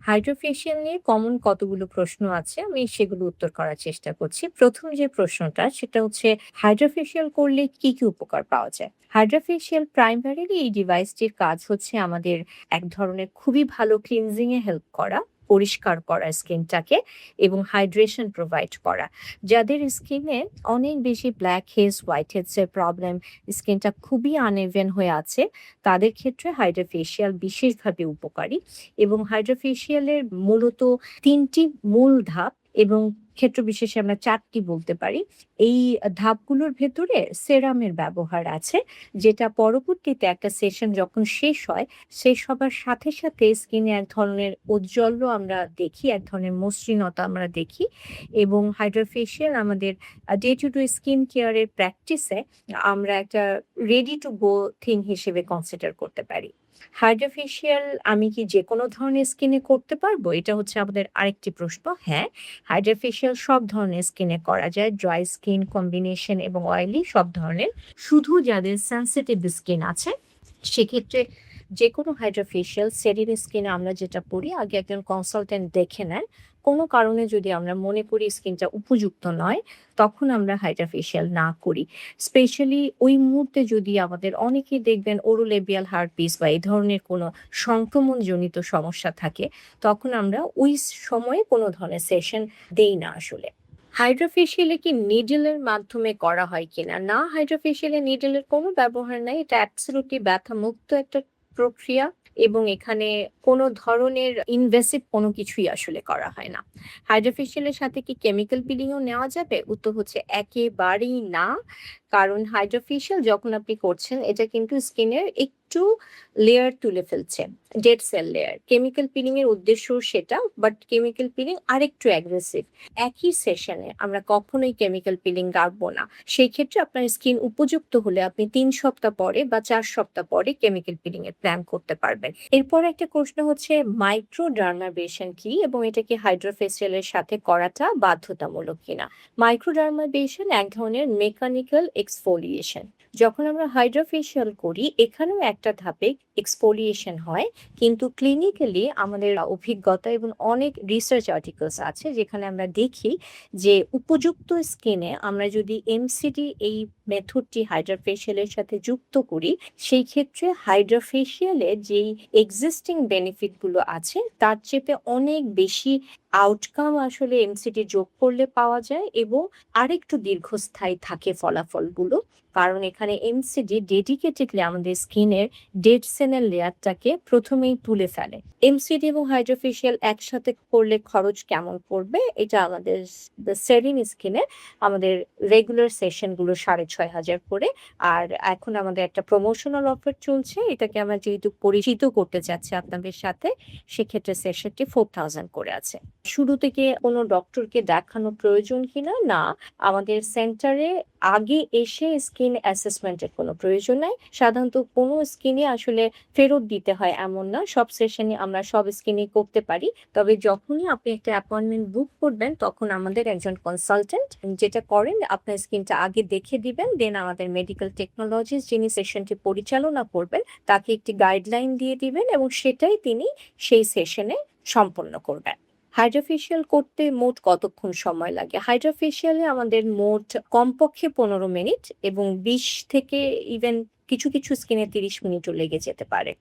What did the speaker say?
Hydrofacial নিয়ে common কতগুলো প্রশ্ন আছে, আমি সেগুলো উত্তর করার চেষ্টা করছি। প্রথম যে প্রশ্নটা সেটা হচ্ছে হাইড্রোফেশিয়াল করলে কি উপকার পাওয়া যায়? হাইড্রোফেশিয়াল প্রাইমারিলি এই ডিভাইসটির কাজ হচ্ছে আমাদের এক ধরনের খুবই ভালো ক্লিনজিং এ হেল্প করা, পরিষ্কার করা স্কিনটাকে এবং হাইড্রেশন প্রোভাইড করা। যাদের স্কিনে অনেক বেশি ব্ল্যাক হেডস, হোয়াইট হেডস এর প্রবলেম, স্কিনটা খুবই আনইভেন হয়ে আছে, তাদের ক্ষেত্রে হাইড্রোফেশিয়াল বিশেষভাবে উপকারী। এবং হাইড্রোফেশিয়ালের মূলত ৩ টি মূল ধাপ এবং ক্ষেত্র বিশেষে আমরা ৪ টি বলতে পারি। এই ধাপগুলোর ভেতরে সেরামের ব্যবহার আছে, যেটা পরবর্তীতে একটা সেশন যখন শেষ হয়, শেষ হবার সাথে স্কিনে এক ধরনের ঔজ্জ্বল্য আমরা দেখি, এক ধরনের মসৃণতা আমরা দেখি এবং হাইড্রোফেশিয়াল আমাদের day to day skin care এর প্র্যাকটিসে আমরা একটা রেডি টু গো থিং হিসেবে কনসিডার করতে পারি। হাইড্রোফেশিয়াল আমি কি যেকোনো ধরনের স্কিনে করতে পারবো? এটা হচ্ছে আমাদের আরেকটি প্রশ্ন। হ্যাঁ, হাইড্রোফেশিয়াল সব ধরনের স্কিনে করা যায়। ড্রাই স্কিন, কম্বিনেশন এবং অয়েলি সব ধরনের। শুধু যাদের সেনসিটিভ স্কিন আছে সেক্ষেত্রে যেকোনো হাইড্রোফেশিয়াল সেরির স্কিনে আমরা যেটা করি, আগে একজন কনসালটেন্ট দেখে নেন। কোনো কারণে যদি আমরা মনে করি স্কিনটা উপযুক্ত নয়, তখন আমরা হাইড্রোফেশিয়াল না করি। স্পেশালি ওই মুহূর্তে যদি আমাদের অনেকেই দেখবেন ওরোলেবিয়াল হার্পিস বা এই ধরনের কোনো সংক্রমণজনিত সমস্যা থাকে, তখন আমরা ওই সময়ে কোনো ধরনের সেশন দেই না আসলে। হাইড্রোফেশিয়ালে কি নিডলের মাধ্যমে করা হয় কিনা? না, হাইড্রোফেশিয়ালে নিডলের কোনো ব্যবহার নাই। এটা অ্যাবসোলিউটলি ব্যথামুক্ত একটা প্রক্রিয়া এবং এখানে কোনো ধরনের ইনভেসিভ কোনো কিছুই আসলে করা হয় না। হাইড্রোফেশিয়ালের সাথে কি কেমিক্যাল পিলিং ও নেওয়া যাবে? উত্তর হচ্ছে একেবারেই না। কারণ হাইড্রোফেশিয়াল যখন আপনি করছেন, এটা কিন্তু স্কিনের একটু লেয়ার তুলে ফেলছে, dead cell layer. Chemical peeling এর উদ্দেশ্যও সেটা, বাট কেমিক্যাল পিলিং আরেকটু অ্যাগ্রেসিভ। একই সেশনে আমরা কখনোই কেমিক্যাল পিলিং রাখবো না। সেই ক্ষেত্রে আপনার স্কিন উপযুক্ত হলে আপনি ৩ সপ্তাহ পরে বা ৪ সপ্তাহ পরে কেমিক্যাল পিলিং এর প্ল্যান করতে পারবেন। এরপর একটা প্রশ্ন হচ্ছে মাইক্রোডার্মাব্রেশন কি এবং এটা কি হাইড্রোফেশিয়াল এর সাথে করাটা বাধ্যতামূলক কিনা? মাইক্রোডার্মাব্রেশন এক ধরনের মেকানিক্যাল এক্সফোলিয়েশন। যখন আমরা হাইড্রোফেশিয়াল করি, এখানেও একটা ধাপে এক্সফোলিয়েশন হয়, কিন্তু ক্লিনিক্যালি আমাদের অভিজ্ঞতা এবং অনেক রিসার্চ আর্টিকেলস আছে যেখানে আমরা দেখি যে উপযুক্ত স্কিনে আমরা যদি এমসিডি এই মেথডটি হাইড্রোফেশিয়ালের সাথে যুক্ত করি, সেই ক্ষেত্রে হাইড্রোফেশিয়ালের যেই এক্সিস্টিং বেনিফিট গুলো আছে তার চেয়ে অনেক বেশি আউটকাম আসলে এমসিডি যোগ করলে পাওয়া যায় এবং আরেকটু দীর্ঘস্থায়ী থাকে ফলাফলগুলো। কারণ এখানে এমসিডি ডেডিকেটেডলি আমাদের স্কিনের ডেড সেলের লেয়ারটাকে প্রথমেই তুলে ফেলে। এমসিডি এবং হাইড্রোফেশিয়াল একসাথে করলে খরচ কেমন পড়বে? এটা আমাদের সেরিন স্কিনে আমাদের রেগুলার সেশন গুলো ৬,৫০০ করে। আর এখন আমাদের একটা প্রমোশনাল অফার চলছে, এটাকে আমরা যেহেতু পরিচিত করতে চাচ্ছি আপনাদের সাথে, সেক্ষেত্রে সেশনটি 4,০০০ করে আছে। শুরু থেকে কোনো ডক্টরকে দেখানো প্রয়োজন কিনা? না, আমাদের সেন্টারে আগে এসে স্কিন অ্যাসেসমেন্টের কোনো প্রয়োজন নাই। সাধারণত কোনো স্কিনই আসলে ফেরত দিতে হয় এমন না। সব সেশনে আমরা সব স্কিনই করতে পারি। তবে যখনই আপনি একটা অ্যাপয়েন্টমেন্ট বুক করবেন, তখন আমাদের একজন কনসালটেন্ট যেটা করেন, আপনার স্কিনটা আগে দেখে দিবেন, দেন আমাদের মেডিকেল টেকনোলজিস্ট যিনি সেশনটি পরিচালনা করবেন, তাকে একটি গাইডলাইন দিয়ে দিবেন এবং সেটাই তিনি সেই সেশনে সম্পন্ন করবেন। হাইড্রোফেশিয়াল করতে মোট কতক্ষণ সময় লাগে? হাইড্রোফেশিয়ালে আমাদের মোট কমপক্ষে ১৫ মিনিট এবং ২০ থেকে ইভেন কিছু স্কিনে ৩০ মিনিটও লেগে যেতে পারে।